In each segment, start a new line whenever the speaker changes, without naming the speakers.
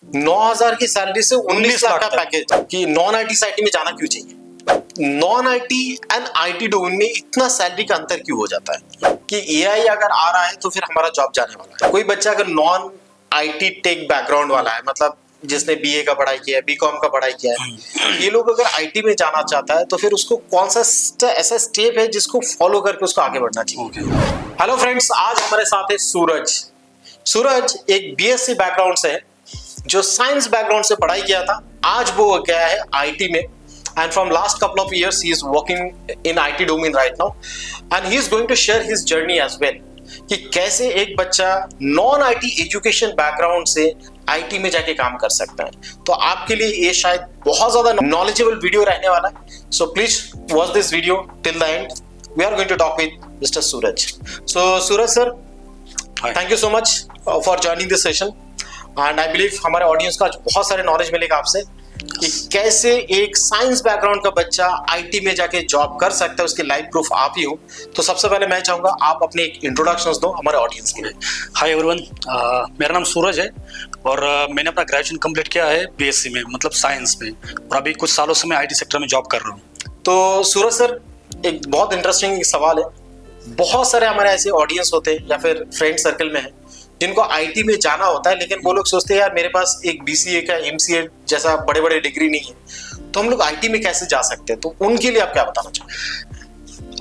9,000 की सैलरी से 19 लाख का पैकेज कि नॉन आईटी से आईटी में जाना क्यों चाहिए? Non IT and IT domain में इतना सैलरी का अंतर क्यों हो जाता है कि एआई अगर आ रहा है तो फिर हमारा जॉब जाने वाला है? कोई बच्चा अगर नॉन आईटी टेक बैकग्राउंड वाला है, मतलब जिसने बीए का पढ़ाई किया है, बीकॉम का पढ़ाई किया है, ये लोग अगर आईटी में जाना चाहता है तो फिर उसको कौन सा ऐसा स्टेप है जिसको फॉलो करके उसको आगे बढ़ना चाहिए? हेलो फ्रेंड्स, आज हमारे साथ है सूरज। सूरज एक बीएससी बैकग्राउंड से है, जो साइंस बैकग्राउंड से पढ़ाई किया था। आज वो गया है आईटी में, and from last couple of years he is working in IT domain right now, and he is going to share his journey as well कि कैसे एक बच्चा नॉन आईटी एजुकेशन बैकग्राउंड से आईटी में जाके काम कर सकता है। तो आपके लिए ये शायद बहुत ज्यादा नॉलेजेबल वीडियो रहने वाला है। So please watch this video till the end. We are going to talk with mister Suraj. So Suraj sir, thank you so much for joining this session, and I believe हमारे ऑडियंस को आज बहुत सारे knowledge मिलेगा आपसे कि कैसे एक साइंस बैकग्राउंड का बच्चा आईटी में जाके जॉब कर सकता है। उसकी लाइफ प्रूफ आप ही हो। तो सबसे पहले मैं चाहूंगा आप अपने एक इंट्रोडक्शंस दो हमारे ऑडियंस के लिए।
हाय एवरीवन, मेरा नाम सूरज है और मैंने अपना ग्रेजुएशन कंप्लीट किया है बीएससी में, मतलब साइंस में, और अभी कुछ सालों से मैं आईटी सेक्टर में जॉब कर रहा हूँ।
तो सूरज सर, एक बहुत इंटरेस्टिंग सवाल है। बहुत सारे हमारे ऐसे ऑडियंस होते हैं या फिर फ्रेंड सर्कल में है जिनको आईटी में जाना होता है, लेकिन वो लोग सोचते हैं यार मेरे पास एक बीसीए का एमसीए जैसा बड़े बड़े डिग्री नहीं है, तो हम लोग आईटी में कैसे जा सकते हैं? तो उनके लिए आप क्या बताना चाहोगे?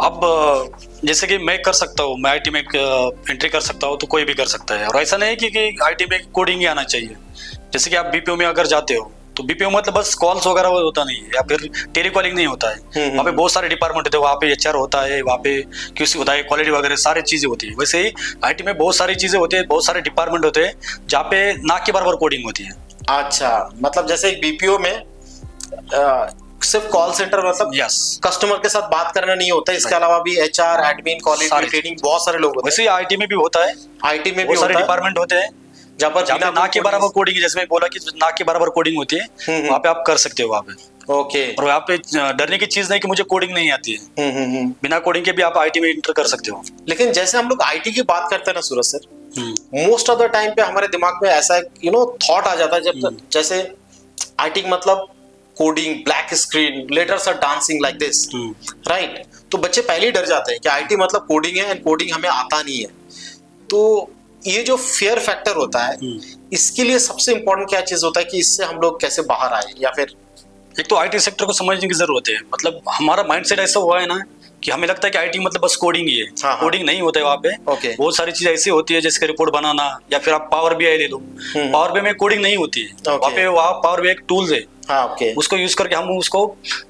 अब जैसे कि मैं कर सकता हूँ, मैं आईटी में एंट्री कर सकता हूँ, तो कोई भी कर सकता है। और ऐसा नहीं कि आईटी में कोडिंग ही आना चाहिए। जैसे कि आप बीपीओ में अगर जाते हो तो बीपीओ मतलब बस कॉल्स वगैरह होता नहीं है, या फिर टेलीकॉलिंग नहीं होता है। वहाँ पे बहुत सारे डिपार्टमेंट होते हैं, वहाँ पे एचआर होता है, वहाँ पे क्यूसी होता है, क्वालिटी वगैरह सारी चीजें होती है। वैसे ही आईटी में बहुत सारी चीजें होती है, बहुत सारे डिपार्टमेंट होते हैं जहाँ पे ना के बराबर कोडिंग होती है।
अच्छा, मतलब जैसे बीपीओ में सिर्फ कॉल सेंटर, मतलब
यस,
कस्टमर के साथ बात करना नहीं होता है, इसके अलावा भी एचआर, एडमिन, क्वालिटी, ट्रेनिंग, बहुत सारे लोग होते हैं।
वैसे ही आईटी में भी होता है,
आईटी में भी
बहुत सारे
होता है
डिपार्टमेंट होते हैं
जहाँ पर
ना के बराबर कोडिंग, जैसे मैं बोला कि ना के बराबर कोडिंग होती है, वहाँ पे आप कर सकते हो वहाँ पे।
ओके।
और वहाँ पे डरने की चीज नहीं कि मुझे कोडिंग नहीं आती है। बिना कोडिंग के भी आप आईटी में एंटर कर सकते हो।
लेकिन जैसे हम लोग आईटी की बात करते हैं ना Suraj sir, most of the time पे हमारे दिमाग में ऐसा थॉट आ जाता है, जब जैसे आईटी मतलब coding, black screen, letters are dancing like this, right? तो बच्चे पहले ही डर जाते हैं कि आईटी मतलब कोडिंग है एंड कोडिंग हमें आता नहीं है। तो ये जो फियर फैक्टर होता है, इसके लिए सबसे इंपॉर्टेंट क्या चीज होता है कि इससे हम लोग कैसे बाहर आए? या फिर
एक तो आईटी सेक्टर को समझने की जरूरत है। मतलब हमारा माइंडसेट ऐसा हुआ है ना कि हमें लगता है कि आईटी मतलब बस कोडिंग ही है।
हाँ।
कोडिंग नहीं होता है वहाँ पे।
ओके।
बहुत सारी चीजें ऐसी होती है, जैसे रिपोर्ट बनाना, या फिर आप पावर बीआई ले लो। पावर बीआई में कोडिंग नहीं होती है। वहाँ पावर बीआई एक टूल्स है।
हाँ, ओके।
उसको यूज करके हम उसको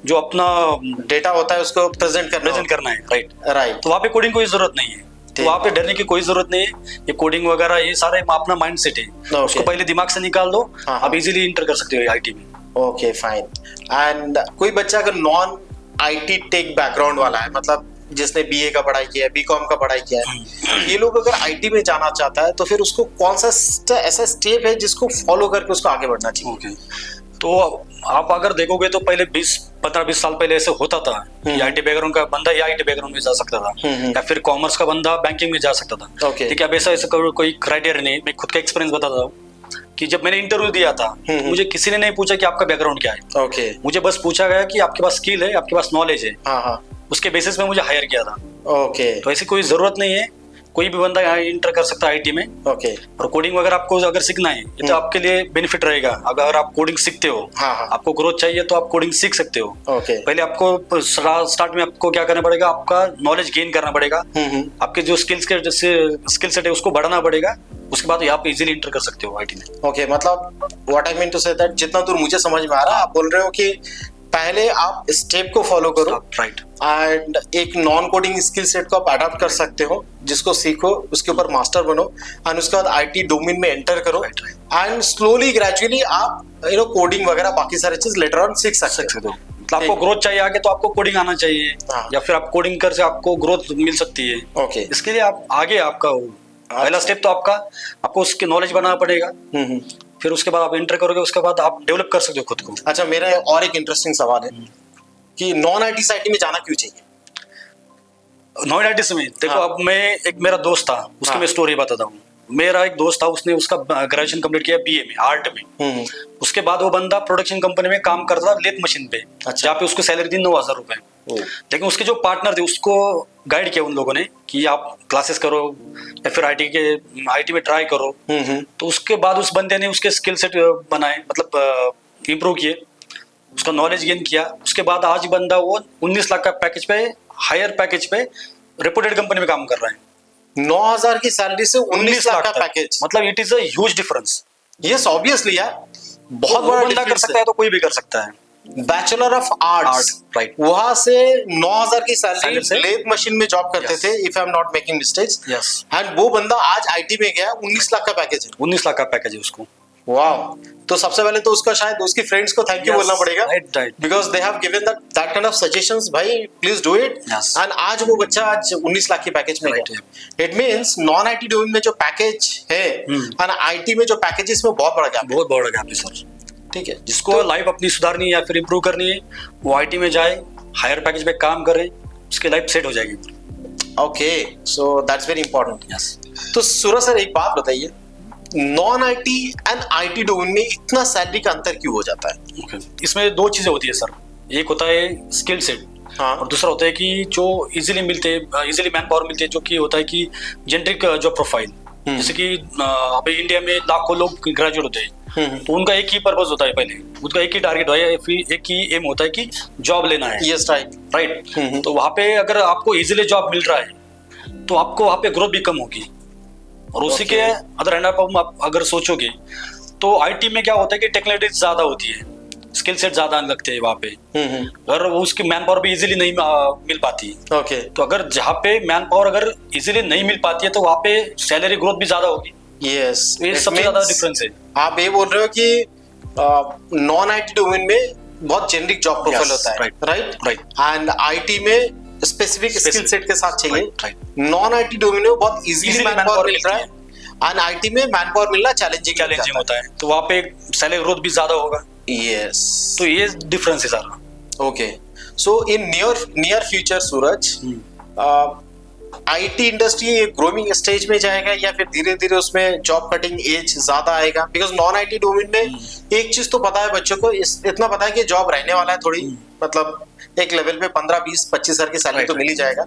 जो अपना
डेटा होता है उसको प्रेजेंट
करना है, राइट
राइट।
तो वहाँ पे कोडिंग कोई जरूरत नहीं है। तो वहाँ पे डरने की कोई जरूरत नहीं है। ये कोडिंग वगैरह ये सारे अपना माइंड सेट है, उसको पहले दिमाग से निकाल दो, आप इजीली इंटर कर सकते हो आईटी में।
Okay, fine. एंड कोई बच्चा अगर नॉन आईटी टेक बैकग्राउंड वाला है, मतलब जिसने बीए का पढ़ाई किया है, बीकॉम का पढ़ाई किया है, ये लोग अगर आईटी में जाना चाहता है तो फिर उसको कौन सा ऐसा स्टेप है जिसको फॉलो करके उसको आगे बढ़ना चाहिए?
तो आप अगर देखोगे तो पहले 15-20 साल पहले ऐसे होता था कि आईटी बैकग्राउंड का बंदा या आईटी बैकग्राउंड में जा सकता था, या फिर कॉमर्स का बंदा बैंकिंग में जा सकता था। ठीक है, अब ऐसा कोई क्राइटेरिया नहीं। मैं खुद का एक्सपीरियंस बताता हूँ कि जब मैंने इंटरव्यू दिया था, मुझे किसी ने नहीं पूछा कि आपका बैकग्राउंड क्या है।
ओके।
मुझे बस पूछा गया कि आपके पास स्किल है, आपके पास नॉलेज है। उसके बेसिस में मुझे हायर किया था।
ओके।
तो ऐसी कोई जरूरत नहीं है, कोई भी बंदा यहाँ इंटर कर सकता है आईटी में।
ओके।
और कोडिंग वगैरह आपको अगर सीखना है, ये तो आपके लिए बेनिफिट रहेगा। अगर आप कोडिंग सीखते हो, आपको ग्रोथ चाहिए तो आप कोडिंग सीख सकते हो। पहले आपको स्टार्ट में आपको क्या करना पड़ेगा, आपका नॉलेज गेन करना पड़ेगा, आपके जो स्किल सेट है उसको बढ़ाना पड़ेगा। उसके बाद आप इजीली इंटर कर सकते हो आईटी में।
ओके, मतलब what I mean to say that जितना दूर मुझे समझ में आ रहा है, आप बोल रहे हो कि पहले आप स्टेप को फॉलो करो,
राइट,
एंड एक नॉन कोडिंग स्किल सेट को आप अडॉप्ट कर सकते हो, जिसको सीखो, उसके ऊपर मास्टर बनो, एंड उसके बाद आईटी डोमेन में एंटर करो, एंड स्लोली ग्रेजुअली आप कोडिंग वगैरह बाकी सारी चीज लेटर ऑन सीख सकते हो।
मतलब आपको ग्रोथ चाहिए आगे तो आपको कोडिंग आना चाहिए, या फिर आप कोडिंग कर से आपको ग्रोथ मिल सकती है।
ओके।
इसके लिए आप आगे आपका पहला स्टेप तो आपको उसके नॉलेज बनाना पड़ेगा। फिर उसके बाद आप एंटर करोगे, उसके बाद आप डेवलप कर सकते हो खुद को।
अच्छा, मेरा और एक इंटरेस्टिंग सवाल है कि नॉन आईटी से आईटी में जाना क्यों चाहिए?
नॉन आईटी में देखो, अब मैं एक मेरा दोस्त था, उसकी मैं स्टोरी बताता हूँ। मेरा एक दोस्त था, उसने उसका ग्रेजुएशन कंप्लीट किया बीए में, आर्ट में। उसके बाद वो बंदा प्रोडक्शन कंपनी में काम करता था लेथ मशीन पे, जहाँ पे उसको सैलरी थी 9,000 रुपए। लेकिन उसके जो पार्टनर थे उसको गाइड किया उन लोगों ने कि आप क्लासेस करो या फिर आईटी में ट्राई करो। तो उसके बाद उस बंदे ने उसके स्किल सेट बनाए, मतलब इम्प्रूव किए, उसका नॉलेज गेन किया। उसके बाद आज बंदा वो 19 लाख का पैकेज पे, हायर पैकेज पे रेपुटेड कंपनी में काम कर रहा है।
9,000 की सैलरी से 19 लाख का पैकेज,
मतलब it is a huge difference.
Yes obviously यार, बहुत बड़ा
बंदा कर सकता है तो कोई भी कर सकता है।
बैचलर ऑफ आर्ट्स,
राइट,
वहां से 9,000 की सैलरी, लेथ मशीन में जॉब करते थे, if I am not making mistakes.
Yes,
and वो बंदा आज आईटी में गया, 19 लाख का पैकेज है।
19 लाख का पैकेज है उसको।
वाओ, तो सबसे पहले तो उसका शायद उसकी फ्रेंड्स को थैंक यू बोलना पड़ेगा, because they have given that kind of suggestions, भाई प्लीज डू इट। एंड आज वो बच्चा आज 19 लाख के पैकेज में गया। It means non IT domain में जो पैकेज है एंड आईटी में जो पैकेज है, इसमें बहुत बड़ा गैप है।
बहुत बड़ा गैप है सर।
ठीक है,
जिसको लाइफ अपनी सुधारनी है या फिर इम्प्रूव करनी है, वो आईटी में जाए, हायर पैकेज पे काम करे, उसकी लाइफ सेट हो जाएगी।
Okay, so that's very important.
Yes,
तो सूरज सर एक बात बताइए, non IT and IT domain में इतना सैलरी का अंतर क्यों हो जाता है?
okay. इसमें दो चीजें होती है सर। एक होता है स्किल सेट,
हाँ,
और दूसरा होता है कि जो इजीली मैन पावर मिलते हैं, जो कि होता है कि जेनरिक जॉब प्रोफाइल। जैसे कि अभी इंडिया में लाखों लोग ग्रेजुएट होते हैं, तो उनका एक ही पर्पस होता है, पहले उनका एक ही टारगेट होता है, फिर एक ही एम होता है कि जॉब लेना है।
Yes,
right. तो वहाँ पे अगर आपको इजीली जॉब मिल रहा है तो आपको वहाँ पे ग्रोथ भी कम होगी। और उसी के अदर हैंड आप अगर सोचोगे तो आईटी में क्या होता है कि टेक्नोलॉजी ज्यादा होती है, स्किल सेट ज्यादा लगते हैं वहाँ पे, और उसकी मैन पावर भी इजीली नहीं मिल पाती।
ओके,
तो अगर जहाँ पे मैन पावर अगर इजीली नहीं मिल पाती है तो वहाँ पे सैलरी ग्रोथ भी ज्यादा होगी।
यस,
ये सबसे ज्यादा डिफरेंस है।
आप ये बोल रहे हो कि नॉन आईटी डोमेन में बहुत जेनरिक जॉब प्रोफाइल होता है, राइट, एंड आईटी में स्पेसिफिक स्किल सेट के साथ चाहिए। नॉन आईटी डोमेन में बहुत इजीली मैन पावर मिल रहा है, एंड आईटी में मैन पावर मिलना चैलेंजिंग होता है,
तो वहाँ पे सैलरी ग्रोथ भी ज्यादा होगा।
यस,
तो ये डिफरेंस है सारा।
Okay, so in near future Suraj, IT industry एक ग्रोइंग स्टेज में जाएगा या फिर धीरे धीरे उसमें जॉब कटिंग एज ज्यादा आएगा? बिकॉज नॉन आईटी डोमेन में एक चीज तो पता है बच्चों को, इतना पता है कि जॉब रहने वाला है थोड़ी, मतलब एक लेवल पे 15, 20, 25 हजार की सैलरी तो मिल ही जाएगा।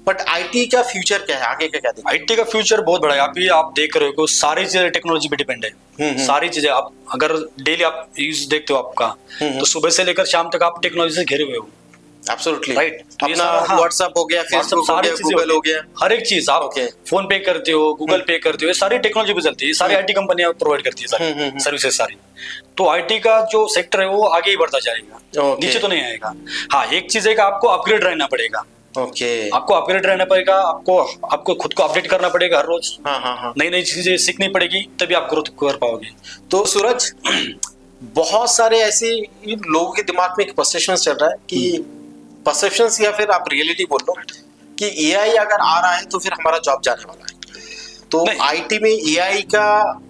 बट आईटी का फ्यूचर क्या है, आगे का क्या देखते हैं?
आईटी का फ्यूचर बहुत बड़ा है। आप देख रहे हो सारी चीजें टेक्नोलॉजी पे डिपेंड है। सारी चीजें आप अगर डेली आप यूज देखते हो आपका, तो सुबह से लेकर शाम तक आप टेक्नोलॉजी से घिरे हुए हो।
Absolutely,
right.
अपना व्हाट्सएप हो गया, फेसबुक हो गया, गूगल हो गया,
हर एक चीज आप फोन पे करते हो, गूगल पे करते हो, ये सारी टेक्नोलॉजी पे चलती है। ये सारी आईटी कंपनियां प्रोवाइड करती है सारी सर्विसेज सारी। तो आईटी का जो सेक्टर है वो आगे ही बढ़ता जाएगा, नीचे तो नहीं आएगा। हाँ, एक चीज है कि आपको अपग्रेड रहना पड़ेगा। आपको अपग्रेड रहना पड़ेगा, आपको खुद को अपडेट करना पड़ेगा हर रोज। नई नई चीजें सीखनी पड़ेगी, तभी आप ग्रोथ कर पाओगे।
तो सूरज, बहुत सारे ऐसे लोगों के दिमाग में एक परसेप्शन चल रहा है कि परसेप्शंस या फिर आप रियलिटी बोल लो कि एआई अगर आ रहा है तो फिर हमारा जॉब जाने वाला है। तो आईटी में एआई का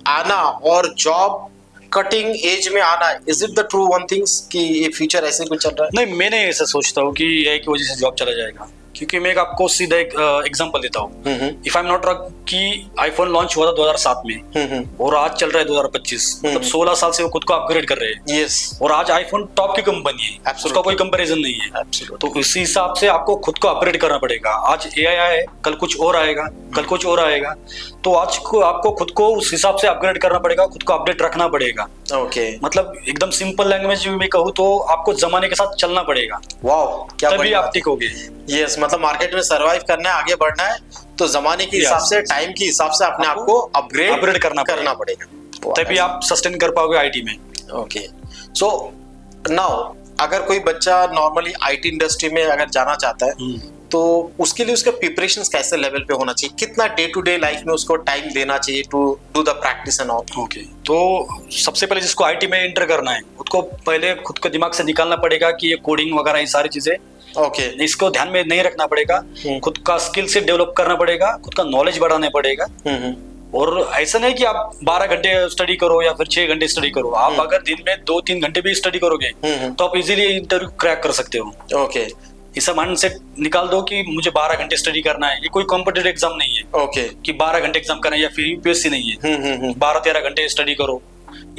आना और जॉब कटिंग एज में आना, is it the true one things कि ये फ्यूचर ऐसे कुछ चल रहा है?
नहीं, मैं नहीं ऐसा सोचता हूँ कि एआई की वजह से जॉब चला जाएगा, क्योंकि मैं आपको सीधा एक एग्जांपल देता हूँ। If I am not wrong कि आईफोन लॉन्च हुआ था 2007 में और आज चल रहा है 2025, मतलब 16 साल से वो खुद को अपग्रेड कर रहे हैं।
यस, और
आज आईफोन टॉप की कंपनी है, उसका कोई कंपैरिजन नहीं है। तो इसी हिसाब से आपको खुद को अपग्रेड करना पड़ेगा। आज एआई आए, कल कुछ और आएगा, कल कुछ और आएगा, तो आज को आपको खुद को उस हिसाब से अपग्रेड करना पड़ेगा, खुद को अपडेट रखना पड़ेगा।
ओके,
मतलब एकदम सिंपल लैंग्वेज में कहूँ तो आपको जमाने के साथ चलना पड़ेगा।
वाओ, क्या
तभी आप टिकोगे।
यस, मतलब मार्केट में सर्वाइव करना है, आगे बढ़ना है, तो जमाने के हिसाब से, टाइम के हिसाब से अपने आप को अपग्रेड करना पड़ेगा,
तभी आप सस्टेन कर पाओगे आईटी में।
ओके, सो नाउ अगर कोई बच्चा नॉर्मली आईटी इंडस्ट्री में अगर जाना चाहता है तो उसके लिए उसका प्रिपरेशंस कैसे लेवल पे होना चाहिए? कितना डे टू डे लाइफ में उसको टाइम देना चाहिए to do the practice and all?
Okay, तो सबसे पहले जिसको आईटी में एंटर करना है, उसको पहले खुद को दिमाग से निकालना पड़ेगा कि ये कोडिंग वगैरह ये सारी चीजें,
ओके,
इसको ध्यान में नहीं रखना पड़ेगा। खुद का स्किल से डेवलप करना पड़ेगा, खुद का नॉलेज बढ़ाना पड़ेगा। और ऐसा नहीं कि आप 12 घंटे स्टडी करो या फिर 6 घंटे स्टडी करो। आप अगर दिन में 2-3 घंटे भी स्टडी करोगे तो आप इजीली इंटरव्यू क्रैक कर सकते हो।
ओके,
ऐसा माइंड सेट निकाल दो कि मुझे 12 घंटे स्टडी करना है। ये कोई कॉम्पिटिटिव एग्जाम नहीं है,
ओके।
कि 12 घंटे एग्जाम करना है या फिर यूपीएससी नहीं है 12-13 घंटे स्टडी करो,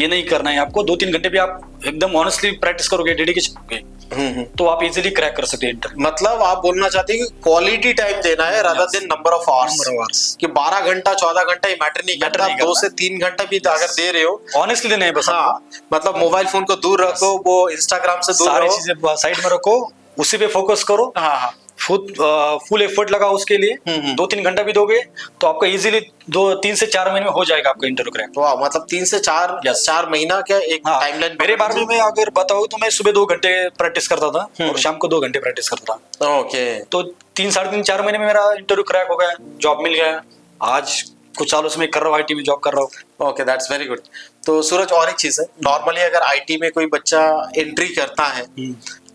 ये नहीं करना है आपको। 2-3 घंटे भी आप एकदम ऑनेस्टली प्रैक्टिस करोगे, डेडिकेशन करोगे, तो आप इजीली क्रैक कर सकते हैं इंटरव्यू।
मतलब आप बोलना चाहते हैं कि क्वालिटी टाइम देना है rather than number of hours, कि 12 घंटा 14 घंटा ये मैटर नहीं करता, 2 से 3 घंटा भी अगर दे रहे हो
ऑनेस्टली देना है बस।
हाँ, मतलब मोबाइल फोन को दूर रखो, वो इंस्टाग्राम से दूर
सारी
रहो,
चीजें साइड में रखो, उसी पे फोकस करो।
हाँ हाँ
फुल एफर्ट लगाओ उसके लिए। 2-3 घंटा भी दोगे तो आपका इजीली 3 से 4 महीने में हो जाएगा आपका इंटरव्यू क्रैक।
वाह, मतलब 3 से 4 महीना क्या एक टाइमलाइन।
मेरे बारे में मैं अगर बताऊँ तो मैं सुबह 2 घंटे प्रैक्टिस करता था और शाम को 2 घंटे प्रैक्टिस करता था।
ओके,
तो 3, साढ़े 3, 4 महीने में मेरा इंटरव्यू क्रैक हो गया, जॉब मिल गया। आज कुछ सालों से मैं कर रहा हूँ, आईटी में जॉब कर रहा हूँ।
Okay, that's very good. तो सूरज, और एक चीज है, नॉर्मली अगर आईटी में कोई बच्चा एंट्री करता है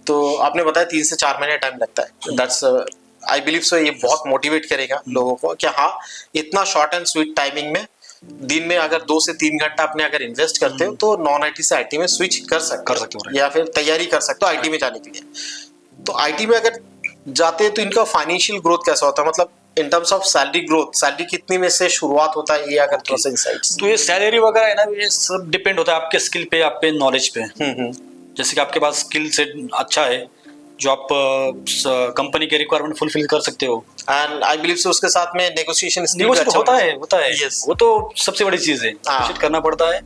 तो आपने बताया 3 से 4 महीने टाइम लगता है। दैट्स आई बिलीव सो, ये बहुत मोटिवेट करेगा लोगों को कि हाँ, इतना शॉर्ट एंड स्वीट टाइमिंग में दिन में अगर 2 से 3 घंटा अपने अगर इन्वेस्ट करते हो तो नॉन आईटी से आईटी में स्विच कर सकते हो या फिर तैयारी कर सकते हो आईटी में जाने के लिए। तो आईटी में अगर जाते हैं तो इनका फाइनेंशियल ग्रोथ कैसा होता है, मतलब in terms of salary growth, salary कितनी में से शुरुआत होता है, ये अगर थोड़ा सा इनसाइट्स।
तो ये सैलरी वगैरह है ना, ये सब डिपेंड होता है आपके स्किल पे, आप पे नॉलेज पे। जैसे कि आपके पास स्किल सेट अच्छा है जो आप कंपनी के रिक्वायरमेंट फुलफिल कर सकते हो,
एंड आई बिलीव सो उसके साथ में नेगोशिएशन
होता है
yes.
वो तो सबसे बड़ी चीज है, नेगोशिएट करना पड़ता है।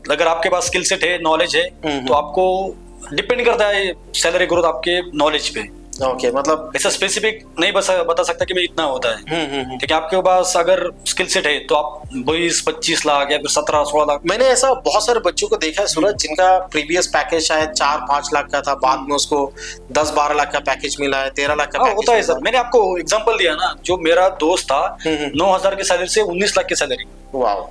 अगर आपके पास स्किल सेट है, नॉलेज है, तो आपको डिपेंड करता है सैलरी ग्रोथ आपके नॉलेज पे।
ओके, मतलब
ऐसा स्पेसिफिक नहीं बता सकता कि मैं इतना होता है, लेकिन आपके पास अगर स्किल सेट है तो आप 20-25 लाख या फिर 17-16 लाख।
मैंने ऐसा बहुत सारे बच्चों को देखा है सूरज, जिनका प्रीवियस पैकेज शायद 4-5 लाख का था, बाद में उसको 10-12 लाख का पैकेज मिला है, 13 लाख का पैकेज
होता है सर। मैंने आपको एग्जांपल दिया ना, जो मेरा दोस्त था 9,000 की सैलरी से 19 लाख की salary.
Wow,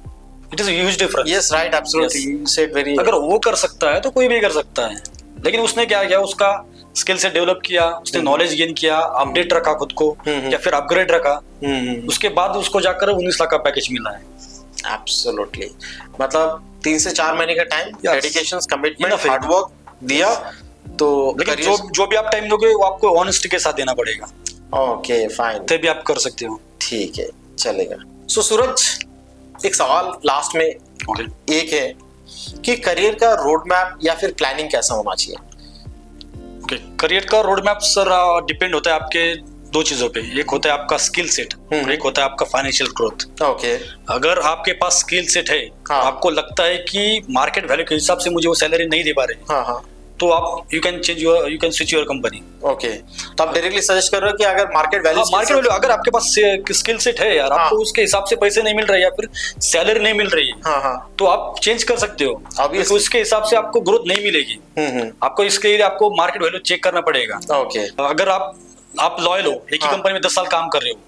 it is huge difference.
Yes, right, absolutely, you said very.
अगर वो कर सकता है तो कोई भी कर सकता है, लेकिन उसने क्या किया, उसका स्किल से डेवलप किया, उसने नॉलेज गेन किया, अपडेट रखा खुद को, या फिर अपग्रेड रखा, उसके बाद उसको जाकर 19 लाख का पैकेज मिला है।
एब्सोल्युटली, मतलब 3 से 4 महीने का time, dedication, commitment, hard work दिया तो।
लेकिन जो भी आप टाइम दोगे वो आपको ऑनेस्टी के साथ देना पड़ेगा।
ओके, फाइन,
तभी आप कर सकते हो।
ठीक है, चलेगा। सो सूरज, एक सवाल लास्ट में एक है कि करियर का रोड मैप या फिर प्लानिंग कैसा होना चाहिए?
करियर का रोड मैप सर डिपेंड होता है आपके 2 चीजों पे। एक होता है आपका स्किल सेट और एक होता है आपका फाइनेंशियल ग्रोथ।
ओके,
अगर आपके पास स्किल सेट है, आपको लगता है कि मार्केट वैल्यू के हिसाब से मुझे वो सैलरी नहीं दे पा रहे, तो आप you can switch your company.
Okay, तो आप डायरेक्टली सजेस्ट कर रहे हो कि अगर मार्केट वैल्यू
अगर आपके पास स्किल सेट है यार, आपको उसके हिसाब से पैसे नहीं मिल रहे या फिर सैलरी नहीं मिल रही है, तो आप चेंज कर सकते हो। तो उसके हिसाब से आपको ग्रोथ नहीं मिलेगी। आपको इसके लिए आपको मार्केट वैल्यू चेक करना पड़ेगा।
ओके,
अगर आप लॉयल हो, एक ही कंपनी में 10 साल काम कर रहे हो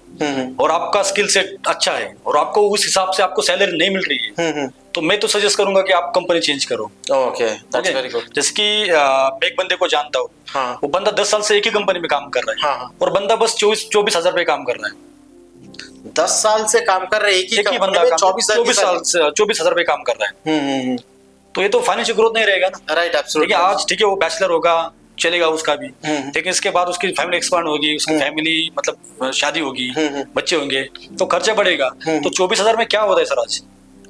और आपका स्किल सेट अच्छा है और आपको उस हिसाब से आपको सैलरी नहीं मिल रही है, तो मैं तो सजेस्ट करूंगा कि आप कंपनी चेंज करो।
Okay, that's very good.
जैसे कि मैं एक बंदे को जानता हूँ, वो बंदा 10 साल से एक ही कंपनी में काम कर रहा है, और बंदा बस 24,000 रुपए काम कर रहा है।
10 साल से काम कर रहे एक ही
बंदा 24,000 रुपए काम कर रहा है, तो ये तो फाइनेंशियल ग्रोथ नहीं रहेगा ना।
Right, absolutely.
आज ठीक है, वो बैचलर होगा, चलेगा उसका भी, लेकिन इसके बाद उसकी फैमिली एक्सपांड होगी, उसकी फैमिली मतलब शादी होगी, बच्चे होंगे, तो खर्चा बढ़ेगा। तो 24,000 में क्या होता है सर? आज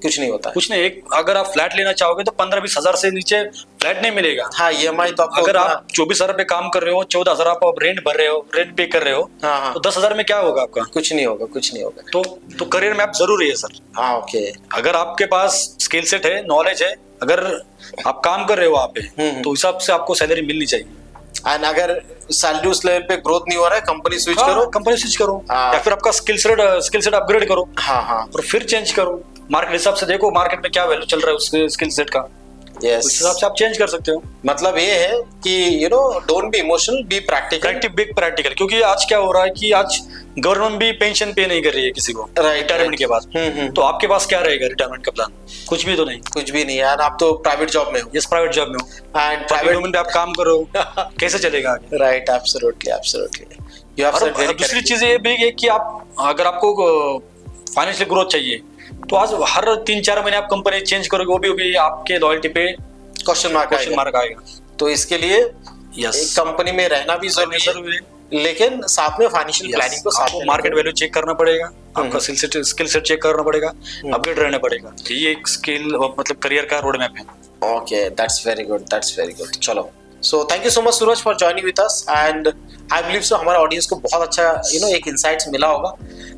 कुछ नहीं होता,
कुछ नहीं। एक अगर आप फ्लैट लेना चाहोगे तो 15-20 हजार से नीचे फ्लैट नहीं मिलेगा।
हाँ, EMI तो आपको,
अगर आप 24,000 पे काम कर रहे हो, 14,000 आप रेंट भर रहे हो, रेंट पे कर रहे हो, तो 10,000 में क्या होगा आपका?
कुछ नहीं होगा, कुछ नहीं होगा।
तो करियर मैप जरूरी है सर।
हाँ, ओके।
अगर आपके पास स्किल सेट है, नॉलेज है, अगर आप काम कर रहे हो वहाँ पे, तो हिसाब से आपको सैलरी मिलनी चाहिए।
एंड अगर सैलरी उस लेवल पे ग्रोथ नहीं हो रहा है, कंपनी स्विच करो,
या फिर आपका स्किल सेट अपग्रेड करो, और फिर चेंज करो। मार्केट हिसाब से देखो, मार्केट में क्या वैल्यू चल रहा है उसके स्किल सेट का,
उस
हिसाब से आप चेंज कर सकते हो।
मतलब ये है कि don't be emotional, be
practical. क्योंकि आज क्या हो रहा है कि आज गवर्नमेंट भी पेंशन पे नहीं कर रही है किसी को रिटायरमेंट के बाद। तो आपके पास क्या रहेगा रिटायरमेंट का प्लान? कुछ भी तो नहीं।
कुछ भी नहीं यार, आप तो प्राइवेट जॉब में हो।
यस, प्राइवेट जॉब में हो, एंड प्राइवेट पे आप काम करो, कैसे चलेगा आगे?
Right, absolutely.
दूसरी चीज ये भी है कि आप अगर आपको फाइनेंशियल ग्रोथ चाहिए, तो आज हर 3-4 महीने आप कंपनी चेंज करोगे, वो भी आपके लॉयल्टी पे
क्वेश्चन मार्क आएगा।
तो
इसके लिए एक कंपनी में रहना भी जरूरी है, लेकिन साथ में फाइनेंशियल प्लानिंग को साथ
आपको
में
मार्केट वैल्यू चेक करना पड़ेगा, आपका स्किल सेट चेक करना पड़ेगा, अपडेट रहना पड़ेगा। ये एक स्किल मतलब करियर का रोड मैप है।
Okay, that's very good. चलो, so thank you so much Suraj for joining with us and I believe so हमारे ऑडियंस को बहुत अच्छा एक insights मिला होगा।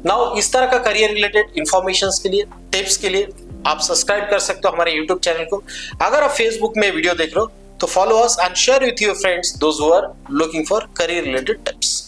Now इस तरह का करियर रिलेटेड इंफॉर्मेशंस के लिए, टिप्स के लिए आप सब्सक्राइब कर सकते हो हमारे यूट्यूब चैनल को। अगर आप फेसबुक में वीडियो देख रहे हो तो follow us and share with your friends those who are looking for career related tips.